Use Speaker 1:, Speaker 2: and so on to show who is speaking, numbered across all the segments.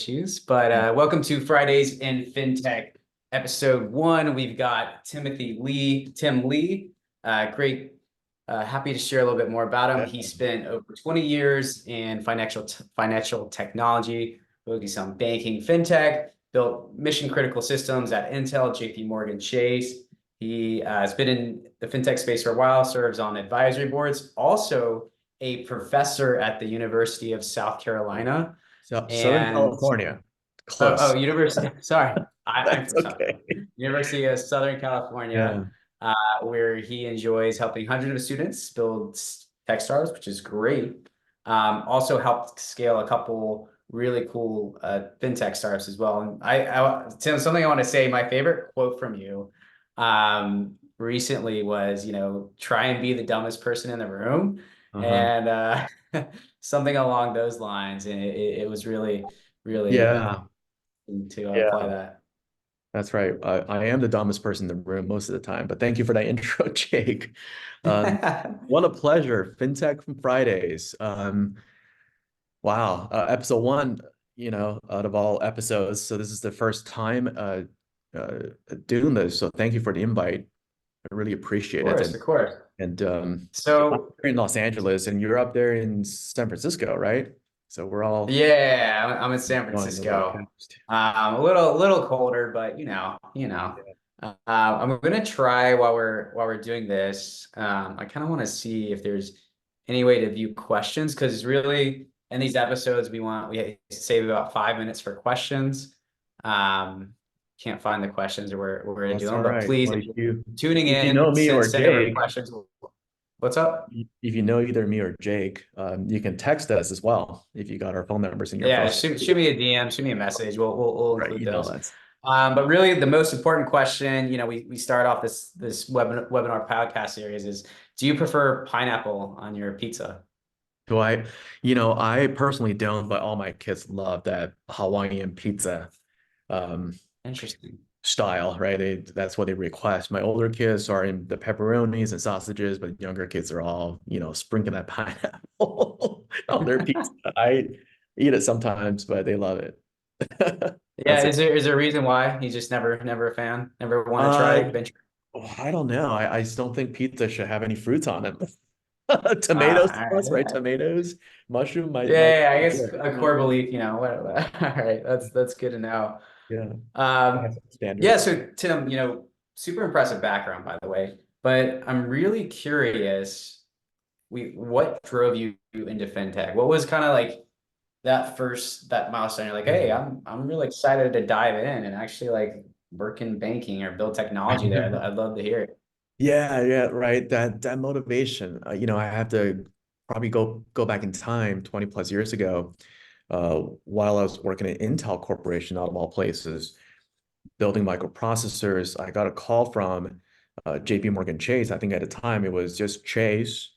Speaker 1: issues. But welcome to Fridays in FinTech, episode 1. We've got Tim Lee. Great. Happy to share a little bit more about him. He spent over 20 years in financial technology, focused on banking, FinTech, built mission critical systems at Intel, JPMorgan Chase. He has been in the FinTech space for a while, serves on advisory boards, also a professor at the University of South Carolina.
Speaker 2: Southern California. Close.
Speaker 1: University. Sorry, I'm
Speaker 2: That's
Speaker 1: from
Speaker 2: okay.
Speaker 1: University of Southern California,
Speaker 2: Yeah.
Speaker 1: where he enjoys helping hundreds of students build tech startups, which is great. Also helped scale a couple really cool fintech startups as well. And Tim, something I want to say, my favorite quote from you recently was, try and be the dumbest person in the room.
Speaker 2: Uh-huh.
Speaker 1: And something along those lines. And it was really, really
Speaker 2: Yeah.
Speaker 1: to apply
Speaker 2: Yeah.
Speaker 1: that.
Speaker 2: That's right. I am the dumbest person in the room most of the time, but thank you for that intro, Jake. Um, what a pleasure. FinTech from Fridays. Wow. Episode 1, out of all episodes. So this is the first time uh, doing this. So thank you for the invite. I really appreciate it.
Speaker 1: Of course.
Speaker 2: And I'm
Speaker 1: So
Speaker 2: here in Los Angeles and you're up there in San Francisco, right? So we're all
Speaker 1: yeah, I'm in San
Speaker 2: going the right
Speaker 1: Francisco.
Speaker 2: coast.
Speaker 1: A little colder, but you know. I'm gonna try while we're doing this. I kind of want to see if there's any way to view questions because really in these episodes we save about 5 minutes for questions. Can't find the questions or where we're gonna do
Speaker 2: That's all
Speaker 1: them, but
Speaker 2: right.
Speaker 1: please,
Speaker 2: Well,
Speaker 1: if you're tuning
Speaker 2: if you know
Speaker 1: in,
Speaker 2: me or
Speaker 1: send over
Speaker 2: Jake,
Speaker 1: questions. What's up?
Speaker 2: if you know either me or Jake, you can text us as well if you got our phone numbers in your
Speaker 1: Yeah,
Speaker 2: phone.
Speaker 1: shoot me a DM, shoot me a message. We'll
Speaker 2: Right,
Speaker 1: include
Speaker 2: you know
Speaker 1: those.
Speaker 2: that's
Speaker 1: But really, the most important question, we start off this webinar podcast series is: do you prefer pineapple on your pizza?
Speaker 2: do I personally don't, but all my kids love that Hawaiian pizza um
Speaker 1: Interesting.
Speaker 2: style, right? That's what they request. My older kids are in the pepperonis and sausages, but younger kids are all, sprinkling that pineapple on their pizza. I eat it sometimes, but they love it.
Speaker 1: Yeah,
Speaker 2: That's it.
Speaker 1: is there a reason why you just never a fan, never want to try
Speaker 2: Uh,
Speaker 1: venture?
Speaker 2: I don't know. I just don't think pizza should have any fruits on it. Tomato
Speaker 1: All
Speaker 2: sauce, right?
Speaker 1: right.
Speaker 2: Tomatoes, mushroom might
Speaker 1: Yeah, I
Speaker 2: be
Speaker 1: guess
Speaker 2: good.
Speaker 1: a core belief, whatever. All right, that's good to know.
Speaker 2: Yeah, I have
Speaker 1: Um,
Speaker 2: some
Speaker 1: yeah,
Speaker 2: standards.
Speaker 1: so Tim, super impressive background, by the way. But I'm really curious, what drove you into fintech? What was kind of like that milestone? You're like, hey,
Speaker 2: Yeah.
Speaker 1: I'm really excited to dive in and actually like work in banking or build technology there. I'd love to hear it.
Speaker 2: Yeah, yeah, right. That motivation. I have to probably go back in time 20 plus years ago, while I was working at Intel Corporation out of all places, building microprocessors. I got a call from JPMorgan Chase. I think at the time it was just Chase.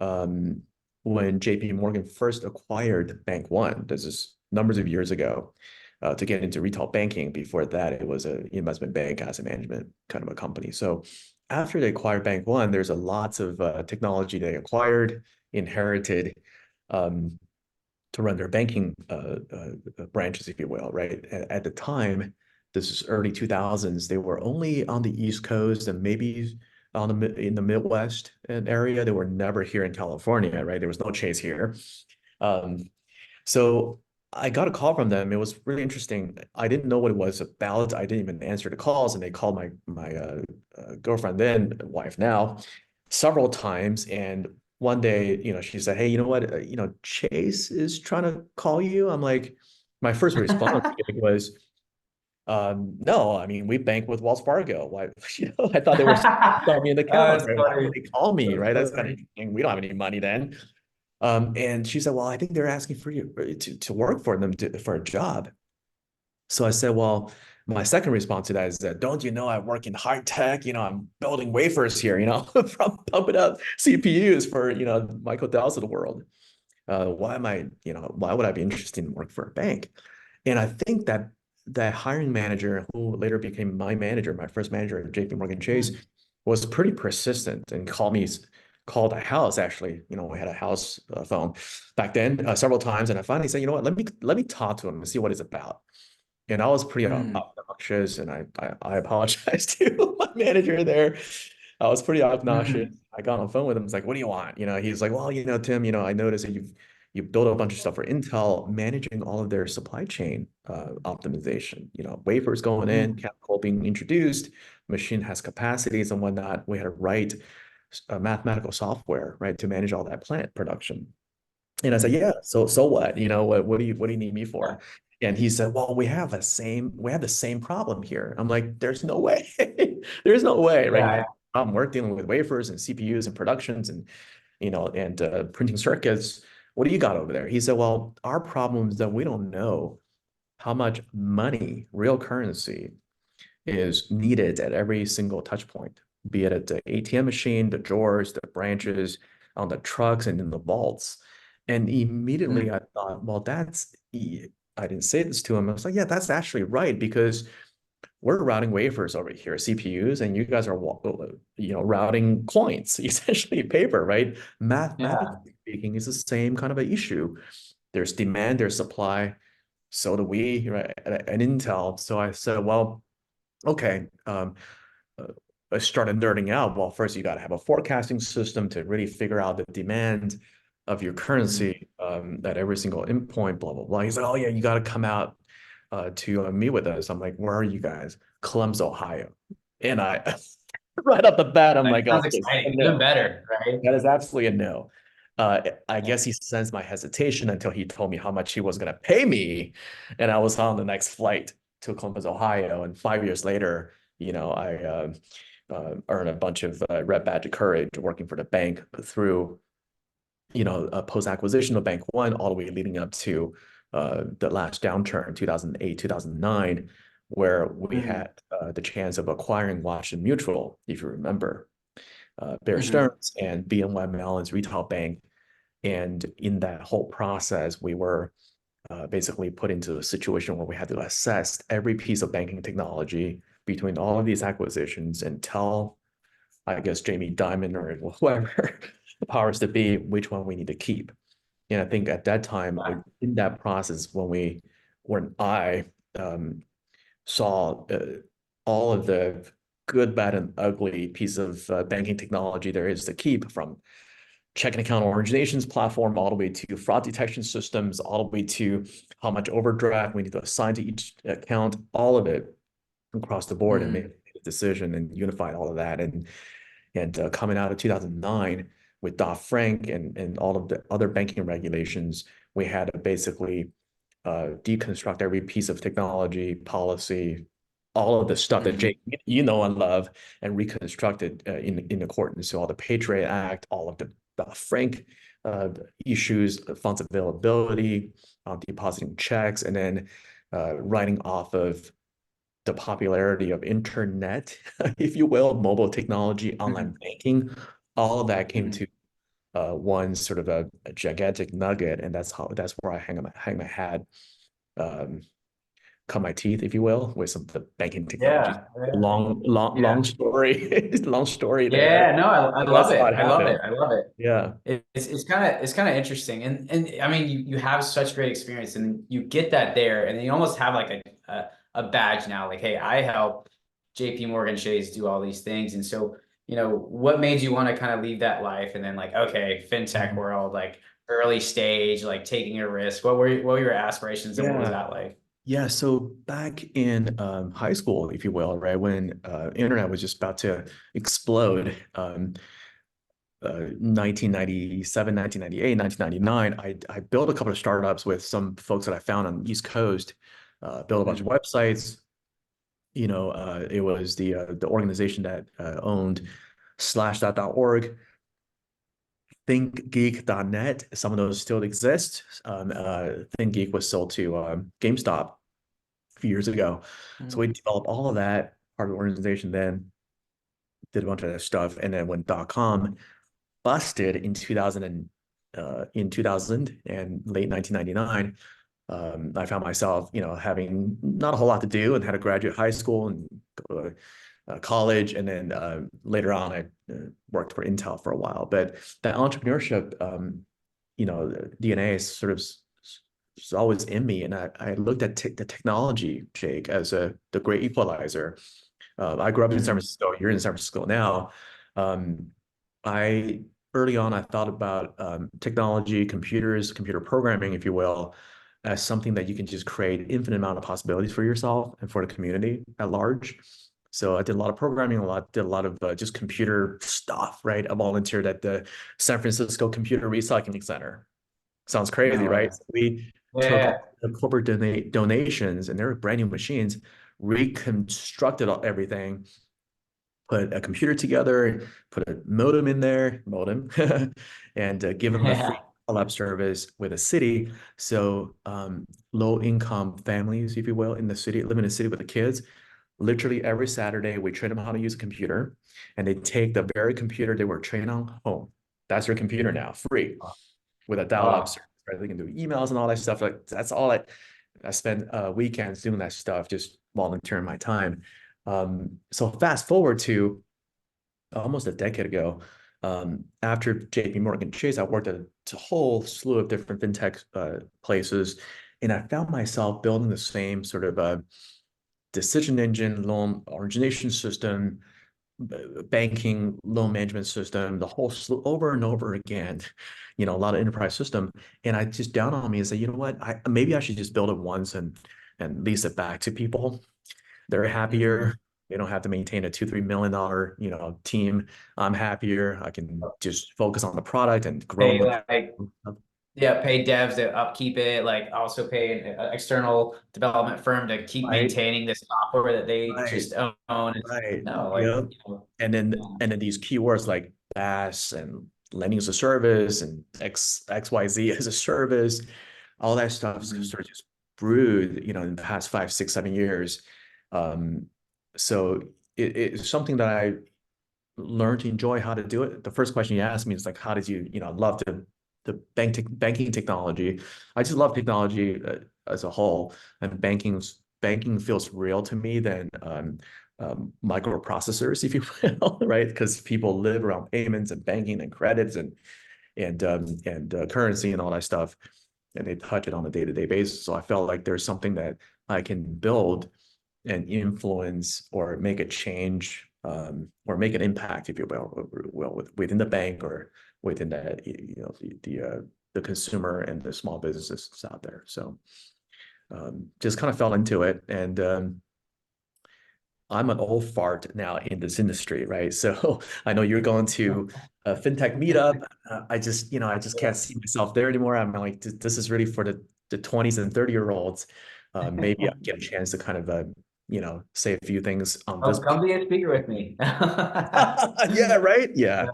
Speaker 2: Um, when JPMorgan first acquired Bank One, this is numbers of years ago, to get into retail banking. Before that, it was an investment bank, asset management kind of a company. So after they acquired Bank One, there's a lots of technology they acquired, inherited, um, to run their banking branches, if you will, right? At the time, this is early 2000s, they were only on the East Coast and maybe in the Midwest and area. They were never here in California, right? There was no Chase here. Um, so I got a call from them. It was really interesting. I didn't know what it was about. I didn't even answer the calls, and they called my girlfriend then, wife now, several times. And one day, she said, "Hey, you know what? Chase is trying to call you." I'm like, my first response was, "No, I mean we bank with Wells Fargo. Why?" I thought they were selling me an account.
Speaker 1: That's
Speaker 2: Right? Why would
Speaker 1: funny.
Speaker 2: they call me?
Speaker 1: That's
Speaker 2: Right? That's kind of
Speaker 1: funny.
Speaker 2: interesting. We don't have any money then. And she said, "Well, I think they're asking for you to work for them for a job." So I said, "Well, my second response to that is that don't you know I work in high tech? I'm building wafers here, from pumping up CPUs for Michael Dell's of the world. Why would I be interested in work for a bank?" And I think that hiring manager who later became my manager, my first manager at JPMorgan Chase, was pretty persistent and called me called a house. Actually, we had a house phone back then several times, and I finally said, you know what, let me talk to him and see what it's about. And I was pretty
Speaker 1: Mm,
Speaker 2: obnoxious, and I apologized to my manager there. I was pretty obnoxious.
Speaker 1: mm,
Speaker 2: I got on the phone with him. It's like, what do you want? He's like, well, Tim, I noticed that you built a bunch of stuff for Intel, managing all of their supply chain optimization. Wafers going in,
Speaker 1: mm,
Speaker 2: chemical being introduced, machine has capacities and whatnot. We had to write mathematical software, right, to manage all that plant production. And I said,
Speaker 1: mm.
Speaker 2: yeah, so what? What do you need me
Speaker 1: Yeah,
Speaker 2: for? And he said, well, we have the same problem here. I'm like, there's no way. There's no way, right? You
Speaker 1: yeah,
Speaker 2: have a problem. We're dealing with wafers and CPUs and productions and printing circuits. What do you got over there? He said, well, our problem is that we don't know how much money, real currency, is needed at every single touch point, be it at the ATM machine, the drawers, the branches, on the trucks, and in the vaults. And immediately
Speaker 1: mm,
Speaker 2: I thought, well, I didn't say this to him. I was like, yeah, that's actually right, because we're routing wafers over here, CPUs, and you guys are, routing coins, essentially paper, right?
Speaker 1: yeah.
Speaker 2: Mathematically speaking, it's the same kind of an issue. There's demand, there's supply. So do we, right? And Intel. So I said, well, okay. Uh, I started nerding out. Well, first you got to have a forecasting system to really figure out the demand of your
Speaker 1: Mm,
Speaker 2: currency at every single endpoint, blah, blah, blah. He's like, oh yeah, you got to come out to meet with us. I'm like, where are you guys? Columbus, Ohio. And I, right off the bat, I'm
Speaker 1: that
Speaker 2: like,
Speaker 1: sounds
Speaker 2: oh,
Speaker 1: exciting. Even
Speaker 2: no,
Speaker 1: better, right?
Speaker 2: that is absolutely a no. I
Speaker 1: Yeah.
Speaker 2: guess he sensed my hesitation until he told me how much he was going to pay me. And I was on the next flight to Columbus, Ohio. And 5 years later, I earned a bunch of Red Badge of Courage working for the bank through, a post-acquisition of Bank One all the way leading up to the last downturn, 2008, 2009, where we
Speaker 1: Mm,
Speaker 2: had the chance of acquiring Washington Mutual, if you remember, Bear
Speaker 1: mhm,
Speaker 2: Stearns and BNY Mellon's retail bank. And in that whole process, we were basically put into a situation where we had to assess every piece of banking technology between all of these acquisitions and tell, I guess, Jamie Dimon or whoever the powers to be, which one we need to keep. And I think at that time,
Speaker 1: yeah.
Speaker 2: in that process, when I saw all of the good, bad, and ugly piece of banking technology there is to keep, from checking account originations platform all the way to fraud detection systems, all the way to how much overdraft we need to assign to each account, all of it across the board, and made
Speaker 1: Mm,
Speaker 2: a decision and unified all of that. And coming out of 2009 with Dodd-Frank and all of the other banking regulations, we had to basically deconstruct every piece of technology, policy, all of the stuff that
Speaker 1: mhm,
Speaker 2: Jake, and love, and reconstruct it in accordance to all the Patriot Act, all of the Frank issues, funds availability, depositing checks, and then writing off of the popularity of internet, if you will, mobile technology, online
Speaker 1: mhm,
Speaker 2: banking. All of that came
Speaker 1: mhm.
Speaker 2: to one sort of a gigantic nugget, and that's where I hang my hat, um, cut my teeth, if you will, with some of the banking technologies.
Speaker 1: Yeah, yeah,
Speaker 2: Long
Speaker 1: yeah.
Speaker 2: story, long story there.
Speaker 1: Yeah, no, I
Speaker 2: But
Speaker 1: love
Speaker 2: that's how
Speaker 1: it.
Speaker 2: it
Speaker 1: I love it.
Speaker 2: happened.
Speaker 1: I love it.
Speaker 2: Yeah.
Speaker 1: It's kind of interesting, and I mean, you have such great experience, and you get that there, and then you almost have like a badge now, like, hey, I help JPMorgan Chase do all these things, and so what made you want to kind of leave that life, and then like, okay, fintech
Speaker 2: Mhm.
Speaker 1: world, like early stage, like taking a risk. What were your aspirations, and what was
Speaker 2: Yeah.
Speaker 1: that like?
Speaker 2: Yeah, so back in high school, if you will, right, when internet was just about to explode, 1997, 1998, 1999, I built a couple of startups with some folks that I found on the East Coast, built a bunch of
Speaker 1: Mm,
Speaker 2: websites. It was the organization that owned slashdot.org, thinkgeek.net. Some of those still exist. ThinkGeek was sold to GameStop a few years ago. So
Speaker 1: mm,
Speaker 2: we developed all of that part of the organization, then did a bunch of that stuff. And then when .com busted in 2000 and late 1999, I found myself, having not a whole lot to do and had to graduate high school and go to college, and then later on I worked for Intel for a while. But that entrepreneurship, DNA is sort of it's always in me, and I looked at the technology, Jake, as the great equalizer. I grew up in San
Speaker 1: Mhm.
Speaker 2: Francisco. You're in San Francisco now. Um, I early on I thought about technology, computers, computer programming, if you will, as something that you can just create infinite amount of possibilities for yourself and for the community at large. So I did a lot of programming, did a lot of just computer stuff, right? I volunteered at the San Francisco Computer Recycling Center. Sounds crazy,
Speaker 1: No way.
Speaker 2: right? So we took
Speaker 1: Yeah.
Speaker 2: the corporate donations, and they were brand new machines, reconstructed everything, put a computer together, put a modem in there, and give them a free
Speaker 1: Yeah.
Speaker 2: call-up service with a city. So low-income families, if you will, in the city, live in a city with the kids, literally every Saturday, we train them how to use a computer, and they take the very computer they were trained on home. That's their computer now, free, with a dial-up
Speaker 1: Oh,
Speaker 2: service, right? They can do emails and all that stuff. Like that's all I spend weekends doing that stuff, just volunteering my time. So fast forward to almost a decade ago, after JPMorgan Chase, I worked at a whole slew of different fintech places, and I found myself building the same sort of decision engine, loan origination system, banking, loan management system, the whole slew over and over again, a lot of enterprise system. And I just dawned on me and said, you know what, maybe I should just build it once and lease it back to people. They're happier.
Speaker 1: mhm.
Speaker 2: They don't have to maintain a $2-3 million, team. I'm happier. I can just focus on the product and grow
Speaker 1: Pay
Speaker 2: the
Speaker 1: like Yeah, pay devs to upkeep it, like also pay an external development firm to keep
Speaker 2: right,
Speaker 1: maintaining the software that they
Speaker 2: right,
Speaker 1: just own.
Speaker 2: right.
Speaker 1: No, like,
Speaker 2: Yep. And then these keywords like BaaS and lending as a service and XYZ as a service, all that stuff is
Speaker 1: mhm.
Speaker 2: sort of just brewed, in the past 5, 6, 7 years. Um, so it's something that I learn to enjoy how to do it. The first question you asked me is like, how did you, love the banking technology? I just love technology as a whole, and banking feels real to me than microprocessors, if you will, right? Because people live around payments and banking and credits and currency and all that stuff, and they touch it on a day-to-day basis. So I felt like there's something that I can build and influence or make a change, or make an impact, if you will, within the bank or within the consumer and the small businesses out there. So just kind of fell into it, and I'm an old fart now in this industry, right? So I know you're going to a fintech meetup. I just can't see myself there anymore. I'm like, this is really for the 20s and 30-year-olds. Maybe I'll get a chance to kind of say a few things on
Speaker 1: Oh,
Speaker 2: this.
Speaker 1: come be a speaker with me.
Speaker 2: Yeah, right. Yeah.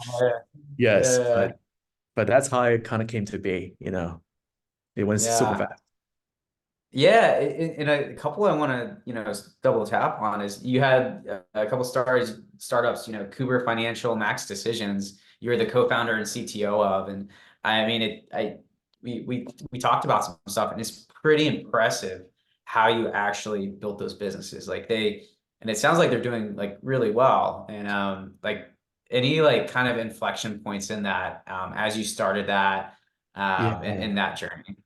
Speaker 2: Yes,
Speaker 1: Yeah,
Speaker 2: but that's how it kind of came to be. It went super
Speaker 1: yeah.
Speaker 2: fast.
Speaker 1: Yeah, and a couple I want to, double tap on is you had a couple startups, Kuber Financial, Max Decisions. You're the co-founder and CTO of, and I mean we talked about some stuff, and it's pretty impressive how you actually built those businesses. And it sounds like they're doing like really well. And like any like kind of inflection points in that as you started that
Speaker 2: Yeah.
Speaker 1: in that journey.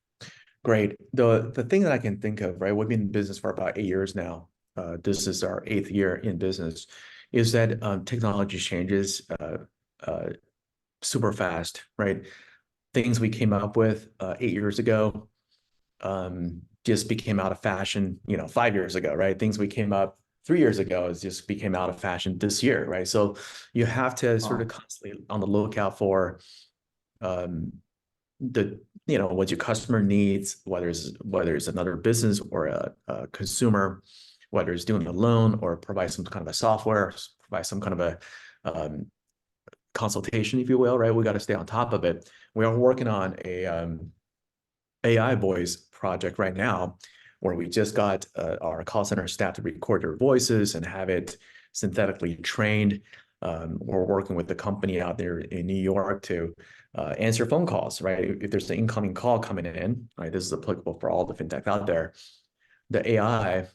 Speaker 2: Great. The thing that I can think of, right? We've been in business for about 8 years now. This is our eighth year in business. Is that technology changes uh, super fast, right? Things we came up with 8 years ago just became out of fashion, 5 years ago, right? Things we came up 3 years ago is just became out of fashion this year, right? So you have to sort of
Speaker 1: Oh,
Speaker 2: constantly on the lookout for um, what your customer needs, whether it's another business or a consumer, whether it's doing a loan or provide some kind of a software, provide some kind of a consultation, if you will, right? We got to stay on top of it. We are working on a AI voice project right now, where we just got our call center staff to record their voices and have it synthetically trained. We're working with the company out there in New York to answer phone calls, right? If there's an incoming call coming in, right? This is applicable for all the fintech out there. The AI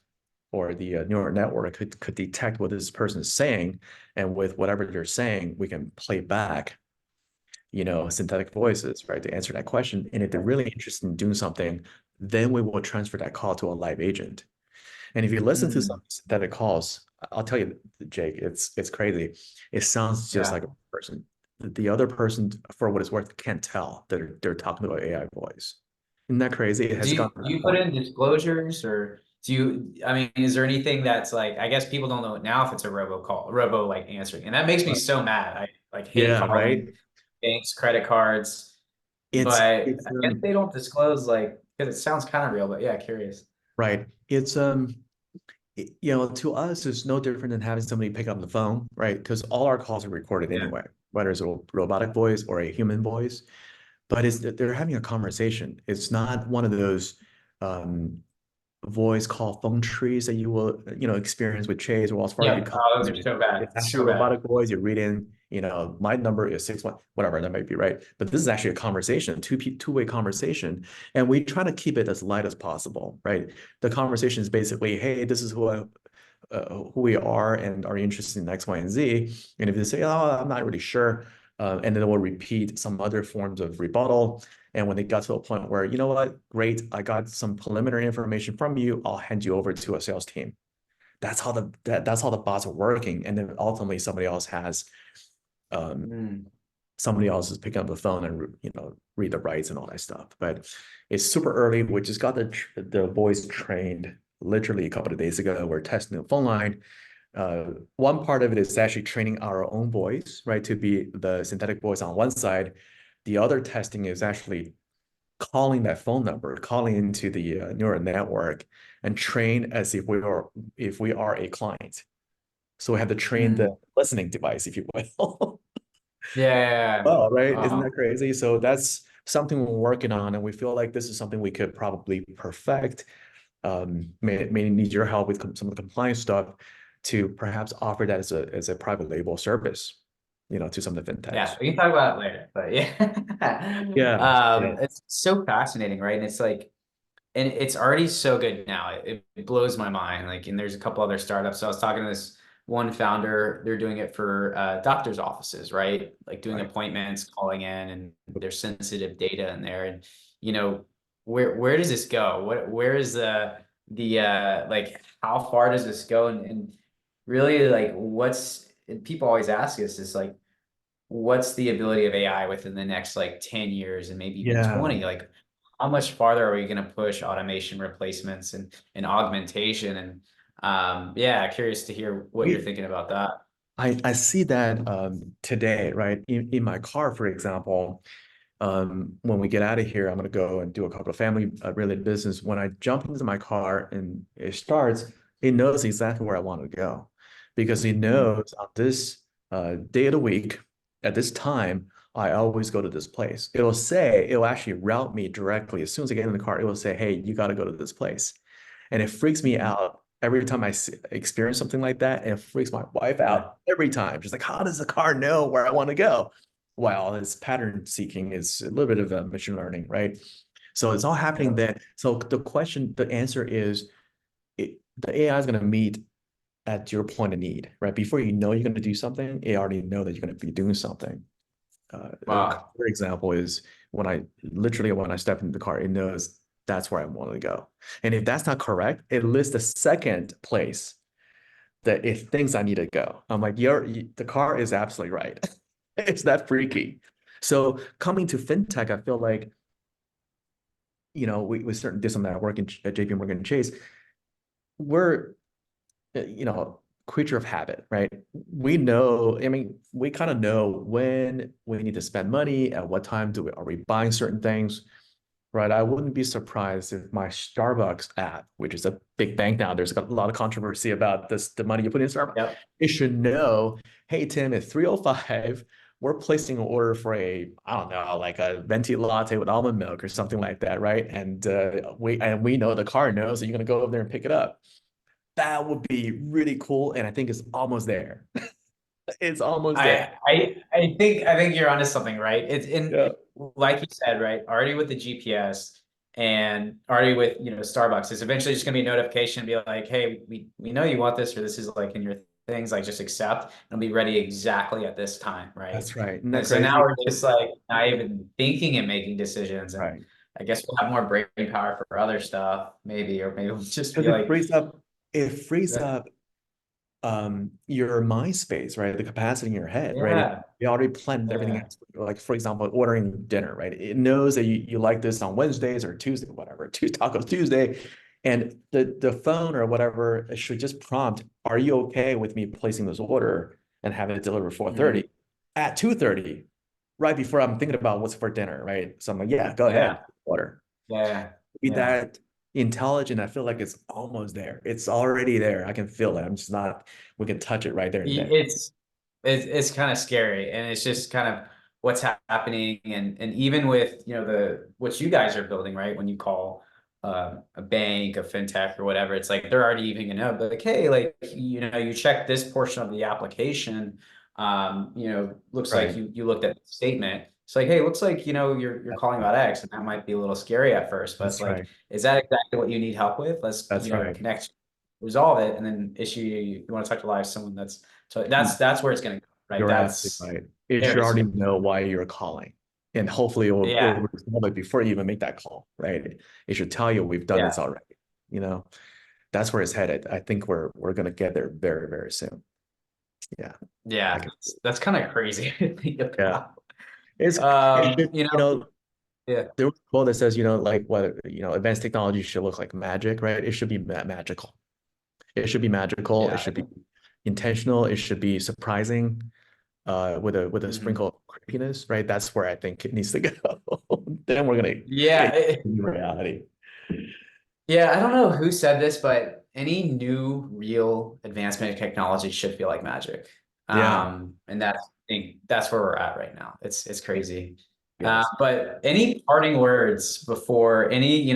Speaker 2: or the neural network could detect what this person is saying, and with whatever they're saying, we can play back, synthetic voices, right, to answer that question. And if they're really interested in doing something, then we will transfer that call to a live agent. And if you listen to some
Speaker 1: Mm,
Speaker 2: synthetic calls, I'll tell you, Jake, it's crazy. It sounds just
Speaker 1: yeah.
Speaker 2: like a person. The other person, for what it's worth, can't tell that they're talking about AI voice. Isn't that crazy? It
Speaker 1: Do
Speaker 2: has
Speaker 1: you,
Speaker 2: gotten to
Speaker 1: do
Speaker 2: that
Speaker 1: you put
Speaker 2: point.
Speaker 1: in disclosures or I mean, is there anything that's like, I guess people don't know now if it's a robo like answering. And that makes me
Speaker 2: Right.
Speaker 1: so mad. I like hate
Speaker 2: Yeah, right.
Speaker 1: calling banks, credit cards, but
Speaker 2: It's
Speaker 1: I
Speaker 2: it's
Speaker 1: guess they don't disclose like, because it sounds kind of real, but yeah, curious.
Speaker 2: right. To us, it's no different than having somebody pick up the phone, right? Because all our calls are recorded
Speaker 1: Yeah.
Speaker 2: anyway, whether it's a robotic voice or a human voice. But they're having a conversation. It's not one of those um, voice call phone trees that you will, experience with Chase or Wells Fargo. You
Speaker 1: Yeah.
Speaker 2: come
Speaker 1: Oh, those
Speaker 2: in
Speaker 1: are
Speaker 2: and
Speaker 1: so bad.
Speaker 2: it's actually
Speaker 1: So
Speaker 2: a
Speaker 1: bad.
Speaker 2: robotic voice. You read in, my number is 61, whatever that might be, right? But this is actually a conversation, two-way conversation, and we try to keep it as light as possible, right? The conversation is basically, hey, this is who we are, and are you interested in X, Y, and Z? And if they say, oh, I'm not really sure, and then we'll repeat some other forms of rebuttal. And when they got to a point where, you know what, great, I got some preliminary information from you, I'll hand you over to a sales team. That's how the bots are working. And then ultimately um,
Speaker 1: Mm.
Speaker 2: somebody else is picking up the phone and read the rights and all that stuff. But it's super early. We just got the voice trained literally a couple of days ago. We're testing the phone line. One part of it is actually training our own voice, right, to be the synthetic voice on one side. The other testing is actually calling that phone number, calling into the neural network, and train as if we are a client. So we have to train the
Speaker 1: Mm.
Speaker 2: listening device, if you will.
Speaker 1: Yeah.
Speaker 2: Oh, right. Isn't that
Speaker 1: Wow.
Speaker 2: crazy? So that's something we're working on, and we feel like this is something we could probably perfect. May need your help with some of the compliance stuff to perhaps offer that as a private label service, to some of the
Speaker 1: Yeah,
Speaker 2: fintechs.
Speaker 1: we can talk about it later, but yeah.
Speaker 2: Yeah, yeah,
Speaker 1: It's so fascinating, right? And it's like, and it's already so good now. It blows my mind. Like, and there's a couple other startups. So I was talking to this one founder, they're doing it for doctors' offices, right? Like doing
Speaker 2: right.
Speaker 1: appointments, calling in, and there's sensitive data in there. And you know, where does this go? Where is the like how far does this go? And really like and people always ask us is like what's the ability of AI within the next like 10 years and maybe even
Speaker 2: Yeah.
Speaker 1: 20? Like, how much farther are we going to push automation replacements and augmentation? And yeah, curious to hear what you're
Speaker 2: We
Speaker 1: thinking about that.
Speaker 2: I see that today, right? In my car, for example, when we get out of here, I'm gonna go and do a couple of family related business. When I jump into my car and it starts, it knows exactly where I want to go because it
Speaker 1: Mm,
Speaker 2: knows on this day of the week at this time, I always go to this place. It'll actually route me directly. As soon as I get in the car, it will say, hey, you got to go to this place. And it freaks me
Speaker 1: mm,
Speaker 2: out every time experience something like that. And it freaks my wife
Speaker 1: yeah.
Speaker 2: out every time. She's like, how does the car know where I want to go? Well, it's pattern seeking is a little bit of machine learning, right? So it's all happening
Speaker 1: Yep.
Speaker 2: then. So the answer is the AI is going to meet at your point of need, right? Before you know you're going to do something, it already know that you're going to be doing something. A
Speaker 1: Wow.
Speaker 2: clear example is when I step into the car, it knows that's where I want to go. And if that's not correct, it lists the second place that it thinks I need to go. I'm like, the car is absolutely right. It's that freaky. So coming to fintech, I feel like, we certainly did some of that work at JPMorgan Chase. We're, creature of habit, right? We know, I mean, we kind of know when we need to spend money, at what time are we buying certain things, right? I wouldn't be surprised if my Starbucks app, which is a big bank now, there's a lot of controversy about the money you put in Starbucks.
Speaker 1: Yep.
Speaker 2: It should know, hey, Tim, at 3:05, we're placing an order for I don't know, like a venti latte with almond milk or something like that, right? And we know the car knows that you're gonna go over there and pick it up. That would be really cool, and I think it's almost there. It's almost there.
Speaker 1: I think you're onto something, right? It's in
Speaker 2: Yeah.
Speaker 1: like you said, right? Already with the GPS. and already with, Starbucks, it's eventually just gonna be a notification, be like, hey, we know you want this, or this is like in your things, like just accept, and it'll be ready exactly at this time, right?
Speaker 2: That's right. Isn't that
Speaker 1: And so now
Speaker 2: crazy?
Speaker 1: we're just like not even thinking and making decisions, and
Speaker 2: Right.
Speaker 1: I guess we'll have more brain power for other stuff, maybe, or maybe we'll just
Speaker 2: Because
Speaker 1: be like,
Speaker 2: it frees
Speaker 1: yeah,
Speaker 2: up your mind space, right? The capacity in your head, right?
Speaker 1: yeah,
Speaker 2: You already planned everything
Speaker 1: yeah,
Speaker 2: out. Like, for example, ordering dinner, right? It knows that you like this on Wednesdays or Tuesday, whatever, Taco Tuesday. And the phone or whatever it should just prompt, are you okay with me placing this order and having it delivered 4:30
Speaker 1: mhm,
Speaker 2: at 2:30, right before I'm thinking about what's for dinner, right? So I'm like, yeah, go ahead,
Speaker 1: yeah,
Speaker 2: order.
Speaker 1: yeah,
Speaker 2: Be
Speaker 1: yeah.
Speaker 2: that intelligent. I feel like it's almost there. It's already there. I can feel it. I'm just not, we can touch it right there and then.
Speaker 1: It's kind of scary, and it's just kind of what's happening, and even with the what you guys are building, right? When you call a bank, a fintech, or whatever, it's like they're already even gonna know, but like, hey, like you check this portion of the application, looks like
Speaker 2: Right.
Speaker 1: you looked at the statement. It's like, hey, looks like you're
Speaker 2: That's
Speaker 1: calling
Speaker 2: right.
Speaker 1: about X, and that might be a little scary at first, but it's
Speaker 2: That's
Speaker 1: like,
Speaker 2: right.
Speaker 1: is that exactly what you need help with? Let's
Speaker 2: That's right.
Speaker 1: connect, resolve it, and then issue you want to talk to live someone that's so
Speaker 2: Y-
Speaker 1: that's where it's going to go, right?
Speaker 2: You're absolutely
Speaker 1: That's
Speaker 2: right. It should
Speaker 1: very
Speaker 2: already
Speaker 1: scary.
Speaker 2: know why you're calling. And hopefully it will
Speaker 1: Yeah,
Speaker 2: resolve it before you even make that call, right? It should tell you we've done
Speaker 1: yeah,
Speaker 2: this already. You know, that's where it's headed. I think we're gonna get there very, very soon. Yeah.
Speaker 1: yeah.
Speaker 2: I can see it.
Speaker 1: That's kind of crazy to think
Speaker 2: Yeah.
Speaker 1: about.
Speaker 2: It should,
Speaker 1: Yeah,
Speaker 2: there was a quote that says, like what, advanced technology should look like magic, right? It should be magical. It should be magical. It
Speaker 1: yeah.
Speaker 2: should be intentional. It should be surprising, with a
Speaker 1: Mhm.
Speaker 2: sprinkle of creepiness, right? That's where I think it needs to go. Then we're gonna
Speaker 1: Yeah,
Speaker 2: get into reality.
Speaker 1: yeah. I don't know who said this, but any new real advancement in technology should feel like magic.
Speaker 2: Yeah.
Speaker 1: And I think that's where we're at right now. It's crazy.
Speaker 2: Yes.
Speaker 1: But any parting words before any,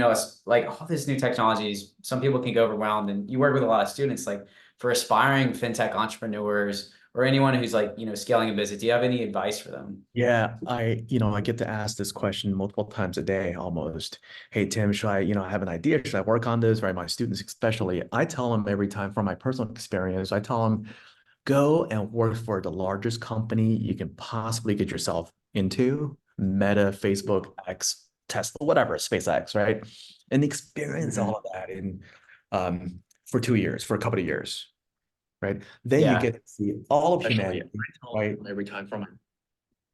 Speaker 1: like all this new technologies, some people can get overwhelmed, and you work with a lot of students, like for aspiring fintech entrepreneurs or anyone who's like, scaling a business, do you have any advice for them?
Speaker 2: Yeah, I get to ask this question multiple times a day almost. Hey, Tim, should I have an idea? Should I work on this? Right, my students especially. I tell them every time from my personal experience, I tell them go and work for the largest company you can possibly get yourself into, Meta, Facebook, X, Tesla, whatever, SpaceX, right? And experience
Speaker 1: Mhm.
Speaker 2: all of that in for 2 years, for a couple of years, right? Then you
Speaker 1: Yeah,
Speaker 2: get to see all of
Speaker 1: especially
Speaker 2: humanity, right?
Speaker 1: every time from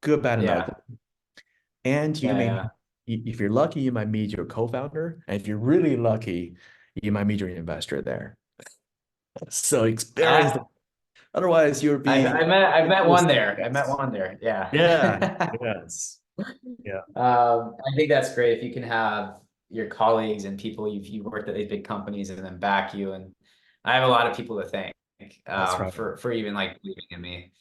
Speaker 2: Good, bad, and ugly.
Speaker 1: yeah,
Speaker 2: And
Speaker 1: yeah, yeah.
Speaker 2: if you're lucky, you might meet your co-founder. And if you're really lucky, you might meet your investor there. So experience.
Speaker 1: I
Speaker 2: Otherwise, you'll be,
Speaker 1: I've met
Speaker 2: you'll
Speaker 1: one
Speaker 2: second
Speaker 1: there. I met
Speaker 2: guess.
Speaker 1: one there.
Speaker 2: Yeah.
Speaker 1: Yeah.
Speaker 2: Yes. Yeah.
Speaker 1: I think that's great if you can have your colleagues and people you've worked at these big companies and then back you. And I have a lot of people to thank
Speaker 2: That's right.
Speaker 1: for even like believing in me.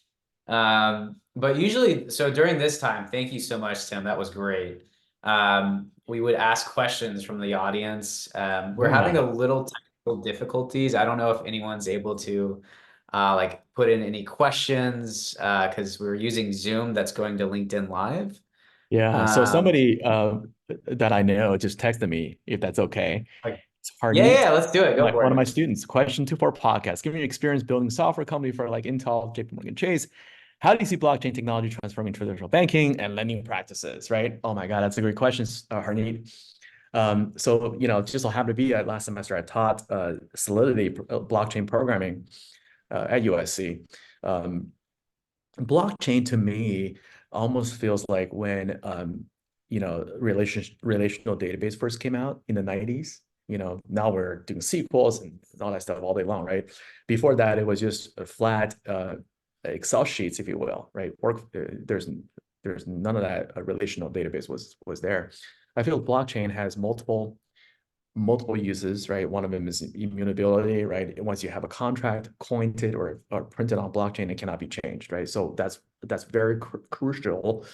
Speaker 1: But usually, so during this time, thank you so much, Tim. That was great. We would ask questions from the audience. We're having
Speaker 2: Yeah.
Speaker 1: a little technical difficulties. I don't know if anyone's able to like put in any questions because we're using Zoom that's going to LinkedIn Live.
Speaker 2: Yeah. So
Speaker 1: Um,
Speaker 2: somebody that I know just texted me if that's okay.
Speaker 1: like,
Speaker 2: It's
Speaker 1: yeah,
Speaker 2: Harneet,
Speaker 1: yeah, let's do it. Go
Speaker 2: one
Speaker 1: for
Speaker 2: of my
Speaker 1: it.
Speaker 2: students. Question 2 for podcast. Given your experience building software company for like Intel, JPMorgan Chase, how do you see blockchain technology transforming traditional banking and lending practices? Right. Oh my God, that's a great question, Harneet. So just so happened to be last semester I taught Solidity blockchain programming at USC. Um, Blockchain to me almost feels like when relational database first came out in the 90s. Now we're doing SQLs and all that stuff all day long, right? Before that, it was just a flat Excel sheets, if you will, right? There's none of that relational database was there. I feel blockchain has multiple uses, right? One of them is immutability, right? Once you have a contract coined it or printed on blockchain, it cannot be changed, right? So that's very crucial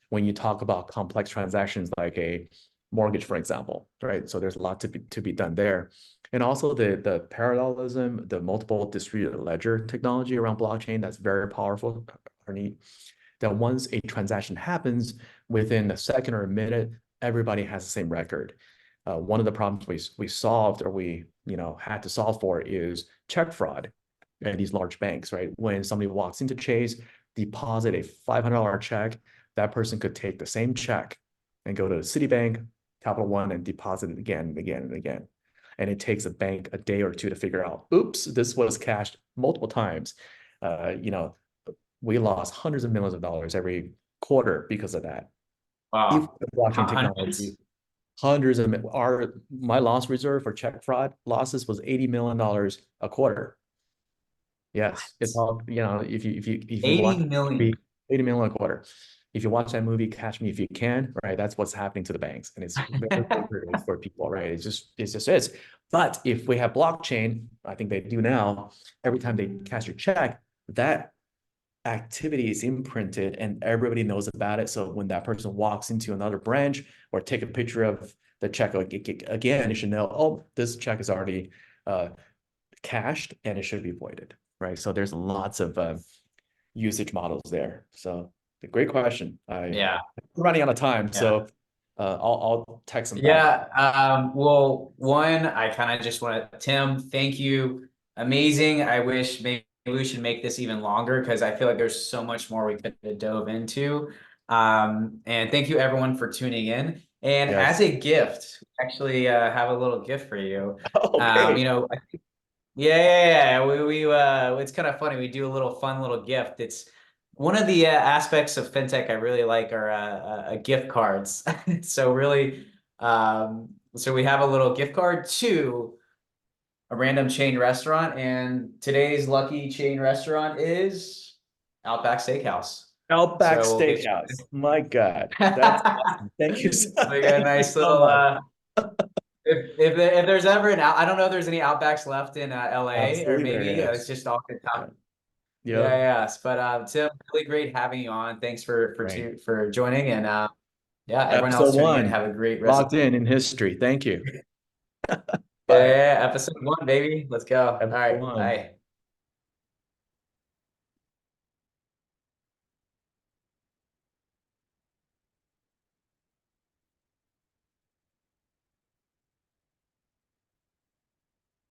Speaker 2: when you talk about complex transactions like a mortgage, for example, right? So there's a lot to be done there. And also the parallelism, the multiple distributed ledger technology around blockchain, that's very powerful, or neat. That once a transaction happens, within a second or a minute, everybody has the same record. One of the problems we solved, or we had to solve for, is check fraud at these large banks, right? When somebody walks into Chase, deposit a $500 check, that person could take the same check and go to Citibank, Capital One, and deposit it again and again and again. And it takes a bank a day or two to figure out, oops, this was cashed multiple times. We lost hundreds of millions of dollars every quarter because of that. If
Speaker 1: Wow.
Speaker 2: the blockchain
Speaker 1: Hundreds?
Speaker 2: technology, my loss reserve for check fraud losses was $80 million a quarter. Yes, it's
Speaker 1: What?
Speaker 2: all, if you
Speaker 1: 80
Speaker 2: watch
Speaker 1: million.
Speaker 2: movie, 80 million a quarter. If you watch that movie, Catch Me If You Can, right? That's what's happening to the banks. And it's very lucrative for people, right? It just is. But if we have blockchain, I think they do now, every time they cash your check, that activity is imprinted and everybody knows about it. So when that person walks into another branch or take a picture of the check again, you should know, oh, this check is already cashed and it should be voided, right? So there's lots of usage models there. So a great question.
Speaker 1: Yeah.
Speaker 2: We're running out of time,
Speaker 1: Yeah.
Speaker 2: so I'll text them back.
Speaker 1: Yeah. Well, one, I kind of just want to, Tim, thank you. Amazing. I wish maybe we should make this even longer because I feel like there's so much more we could have dove into. And thank you everyone for tuning in. And as
Speaker 2: Yes.
Speaker 1: a gift, we actually have a little gift for you.
Speaker 2: Okay.
Speaker 1: Yeah. It's kind of funny. We do a little fun little gift. It's one of the aspects of fintech I really like are gift cards. So really, so we have a little gift card to a random chain restaurant, and today's lucky chain restaurant is Outback Steakhouse.
Speaker 2: Outback
Speaker 1: So we'll get
Speaker 2: Steakhouse. My God,
Speaker 1: you
Speaker 2: that's awesome. Thank you so,
Speaker 1: like a
Speaker 2: thank you
Speaker 1: nice
Speaker 2: so
Speaker 1: little
Speaker 2: much.
Speaker 1: if there's ever an I don't know if there's any Outbacks left in LA, or
Speaker 2: Absolutely, there
Speaker 1: maybe it's
Speaker 2: is.
Speaker 1: just all the
Speaker 2: Yeah.
Speaker 1: time. Yeah,
Speaker 2: Yep.
Speaker 1: yes. But Tim, really great having you on. Thanks
Speaker 2: Great.
Speaker 1: for joining, and yeah, everyone
Speaker 2: Episode
Speaker 1: else tuning in,
Speaker 2: one,
Speaker 1: have a great rest of
Speaker 2: locked in history. Thank you.
Speaker 1: yeah,
Speaker 2: Bye.
Speaker 1: yeah, episode one, baby. Let's go. All
Speaker 2: Episode
Speaker 1: right,
Speaker 2: one.
Speaker 1: bye.